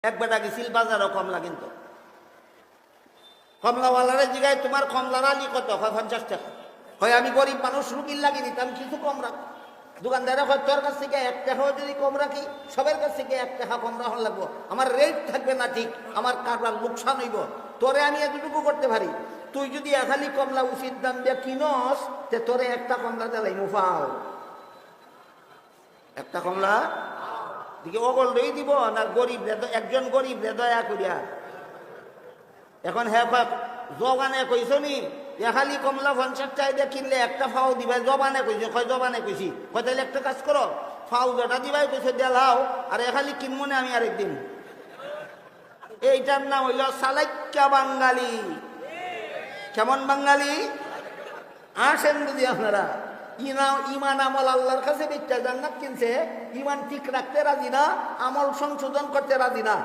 এক বেটা গেছিল বাজারও কমলা কিনতো। কমলাওয়ালারে জিগায় তোমার কমলার আলি কত? হয় 50 টাকা। হয় আমি গরিব মানুষ, রুগীর লাগি নিতাম, কিছু কম রাখ। দোকানদারে হয় তোর কাছ থেকে 1 টাকাও যদি কম রাখি, সবের কাছ থেকে 1 টাকা কম রাখা লাগবো, আমার রেট থাকবে না, ঠিক আমার কারবার লোকসান হইব। তোরে আমি এতটুকু করতে পারি, তুই যদি এখালি কমলা উচিত দাম দিয়ে কিনস, তে তোরে একটা কমলা দিলাই মুফাও, একটা কমলা দিকে অগল দই দিব না গরিব রে, একজন গরিব রে দয়া করিয়া। এখন হ্যাঁ জবানে কইস নি এখালি কমলা 50 টাকা দিয়ে কিনলে একটা ফাও দিবাই, জবানে কইছে, কয় জবানে কইছি, কয় তাহলে একটা কাজ করো, ফাও যেটা দিবাই কইছে দেলাও, আর এখালি কিনবো না আমি আরেকদিন। এইটার নাম হইল সালাইক্কা বাঙালি। কেমন বাঙালি? আসেন বুঝি আপনারা। ইমান আমল আল্লাহর কাছে বেচা, জান্নাত কিনছে, ইমান ঠিক রাখতে রাজি না, আমল সংশোধন করতে রাজি না।